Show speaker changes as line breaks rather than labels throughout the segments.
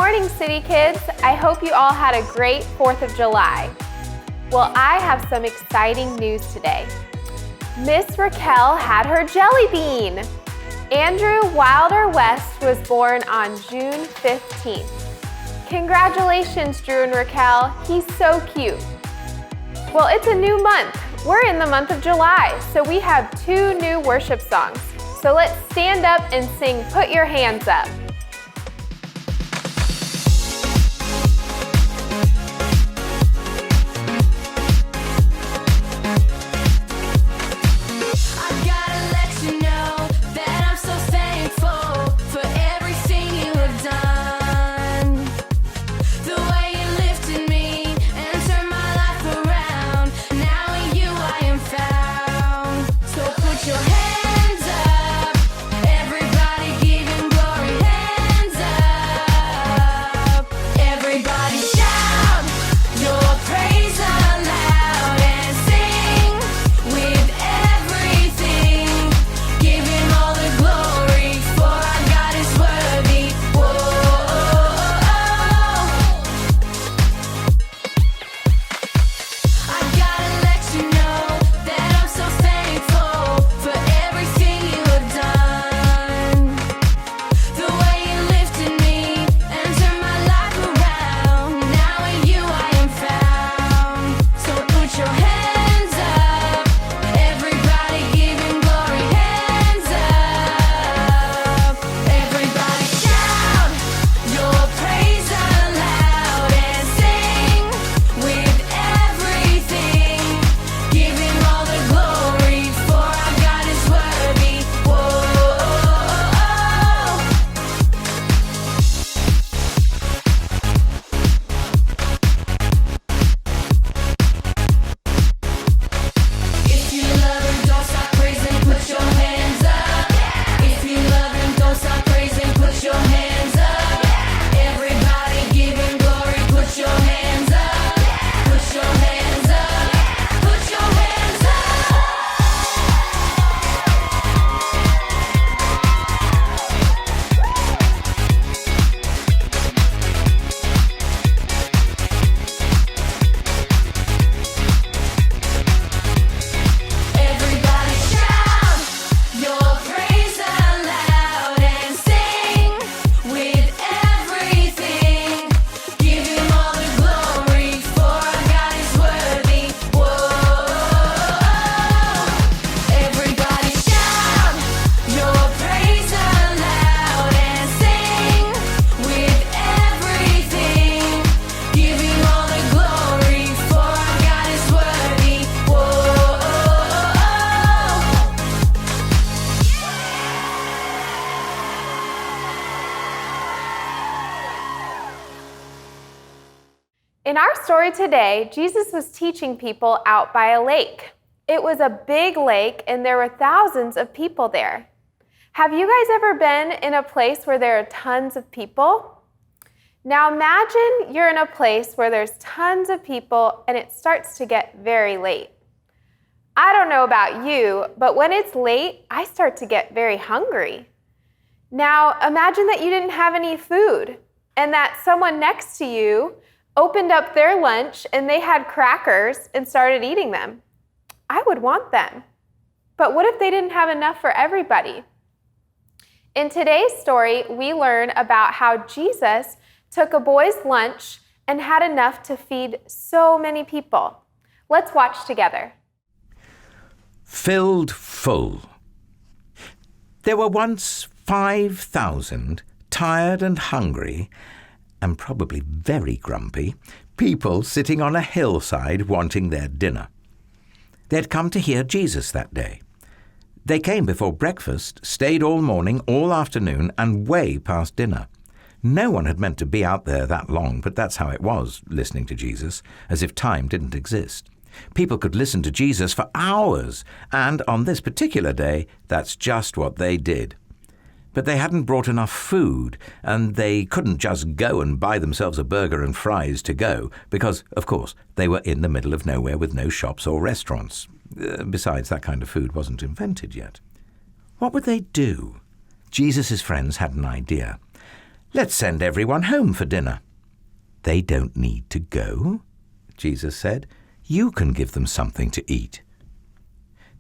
morning, City Kids. I hope you all had a great 4th of July. Well, I have some exciting news today. Miss Raquel had her jelly bean. Andrew Wilder West was born on June 15th. Congratulations, Drew and Raquel. He's so cute. Well, it's a new month. We're in the month of July, so we have 2 new worship songs. So let's stand up and sing Put Your Hands Up. In our story today, Jesus was teaching people out by a lake. It was a big lake and there were thousands of people there. Have you guys ever been in a place where there are tons of people? Now imagine you're in a place where there's tons of people and it starts to get very late. I don't know about you, but when it's late, I start to get very hungry. Now imagine that you didn't have any food and that someone next to you opened up their lunch and they had crackers and started eating them. I would want them. But what if they didn't have enough for everybody? In today's story, we learn about how Jesus took a boy's lunch and had enough to feed so many people. Let's watch together.
Filled full. There were once 5,000 tired and hungry, and probably very grumpy, people sitting on a hillside wanting their dinner. They'd come to hear Jesus that day. They came before breakfast, stayed all morning, all afternoon, and way past dinner. No one had meant to be out there that long, but that's how it was, listening to Jesus, as if time didn't exist. People could listen to Jesus for hours, and on this particular day, that's just what they did. But they hadn't brought enough food, and they couldn't just go and buy themselves a burger and fries to go, because, of course, they were in the middle of nowhere with no shops or restaurants. Besides, that kind of food wasn't invented yet. What would they do? Jesus' friends had an idea. Let's send everyone home for dinner." "They don't need to go," Jesus said. "You can give them something to eat."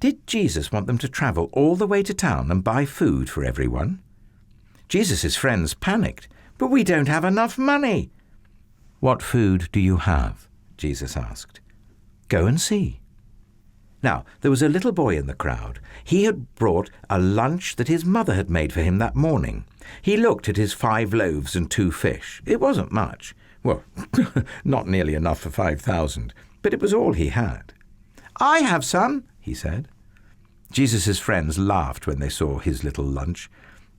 Did Jesus want them to travel all the way to town and buy food for everyone? Jesus' friends panicked. "But we don't have enough money." "What food do you have?" Jesus asked. "Go and see." Now, there was a little boy in the crowd. He had brought a lunch that his mother had made for him that morning. He looked at his 5 loaves and 2 fish. It wasn't much. Well, not nearly enough for 5,000, but it was all he had. "I have some," he said. Jesus' friends laughed when they saw his little lunch.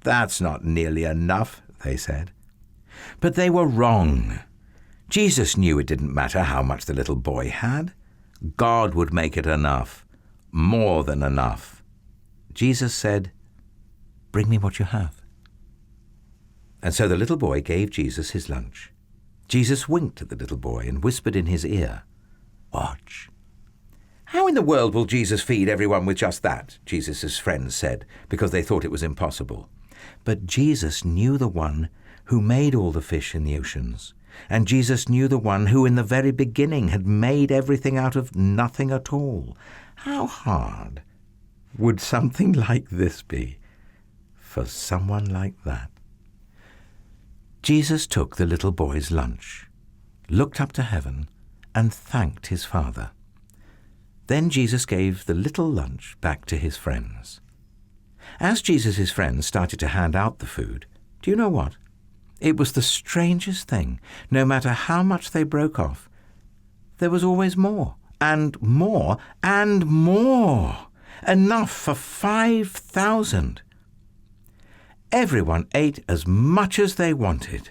"That's not nearly enough," they said. But they were wrong. Jesus knew it didn't matter how much the little boy had. God would make it enough, more than enough. Jesus said, "Bring me what you have." And so the little boy gave Jesus his lunch. Jesus winked at the little boy and whispered in his ear, "Watch." "How in the world will Jesus feed everyone with just that?" Jesus' friends said, because they thought it was impossible. But Jesus knew the one who made all the fish in the oceans, and Jesus knew the one who in the very beginning had made everything out of nothing at all. How hard would something like this be for someone like that? Jesus took the little boy's lunch, looked up to heaven, and thanked his Father. Then Jesus gave the little lunch back to his friends. As Jesus' friends started to hand out the food, do you know what? It was the strangest thing. No matter how much they broke off, there was always more, and more, and more. Enough for 5,000. Everyone ate as much as they wanted.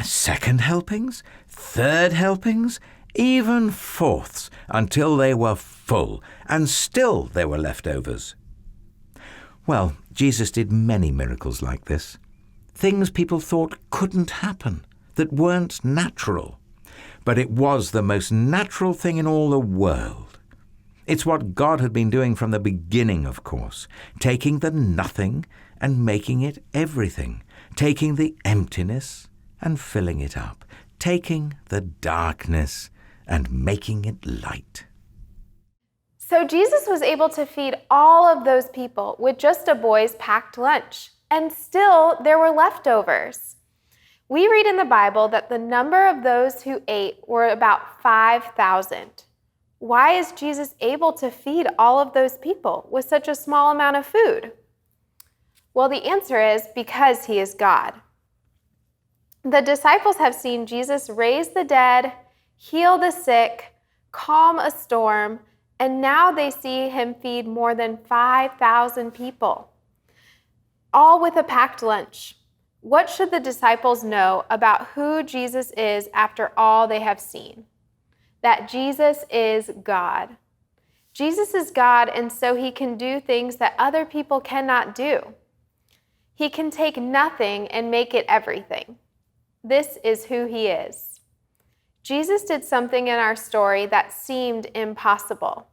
Second helpings, third helpings, even fourths, until they were full, and still there were leftovers. Well, Jesus did many miracles like this. Things people thought couldn't happen, that weren't natural. But it was the most natural thing in all the world. It's what God had been doing from the beginning, of course, taking the nothing and making it everything, taking the emptiness and filling it up, taking the darkness and making it light.
So Jesus was able to feed all of those people with just a boy's packed lunch, and still there were leftovers. We read in the Bible that the number of those who ate were about 5,000. Why is Jesus able to feed all of those people with such a small amount of food? Well, the answer is because he is God. The disciples have seen Jesus raise the dead, heal the sick, calm a storm, and now they see him feed more than 5,000 people, all with a packed lunch. What should the disciples know about who Jesus is after all they have seen? That Jesus is God. Jesus is God, and so he can do things that other people cannot do. He can take nothing and make it everything. This is who he is. Jesus did something in our story that seemed impossible.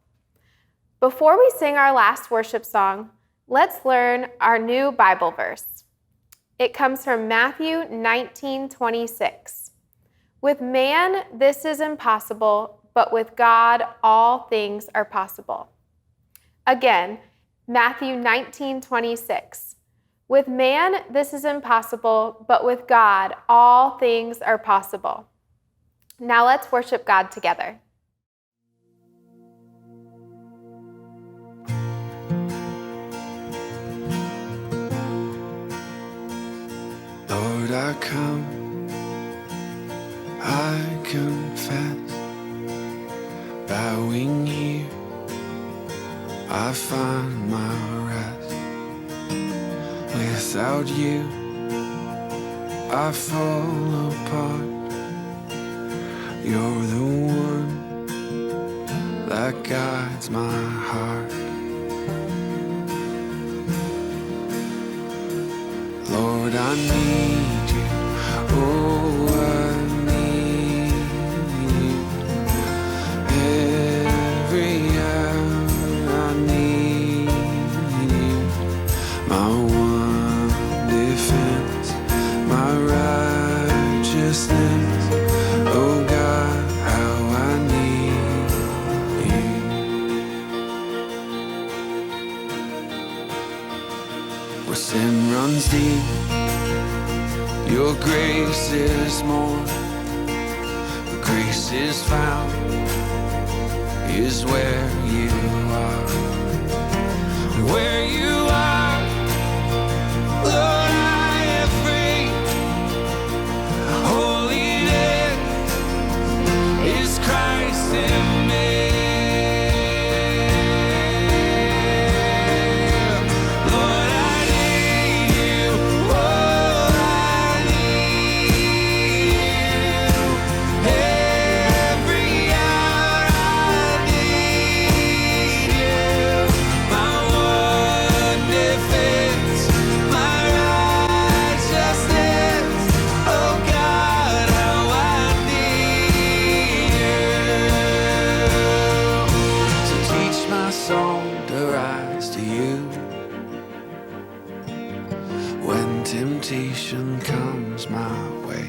Before we sing our last worship song, let's learn our new Bible verse. It comes from Matthew 19:26. With man, this is impossible, but with God, all things are possible. Again, Matthew 19:26. With man, this is impossible, but with God, all things are possible. Now let's worship God together.
Lord, I come, I confess, bowing here, I find my rest. Without you, I fall apart. You're the one that guides my heart. Lord, I need you. Oh, I need you. Every hour I need you. My one defense, my Sin runs deep, your grace is more. Grace is found, is where you are. Where you are, Lord, I am free. Holiness is Christ in me. Lord, I need you. Oh, I need you. Every hour I need you. My one defense, my righteousness. Oh God, how I need you. So teach my soul to rise to you. When temptation comes my way,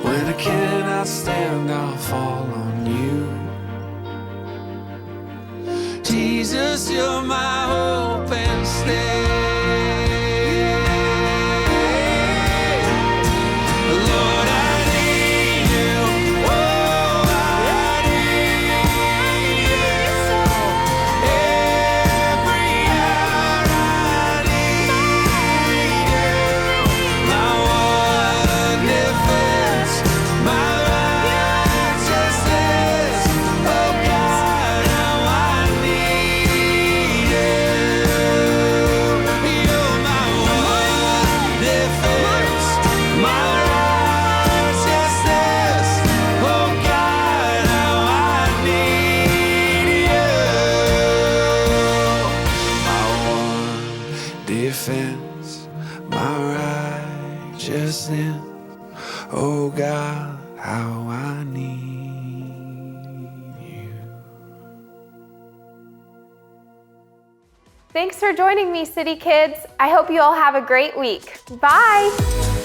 when I cannot stand, I'll fall on you. Jesus, you're my hope and stay. Lord, I need you. Oh, I need you. Every hour I need you. My one defense, my righteousness. Oh God, how I need you. You're my one defense, my righteousness. Oh God, how I need you. My one defense, my righteousness. Oh God, how I need you.
Thanks for joining me, City Kids. I hope you all have a great week. Bye.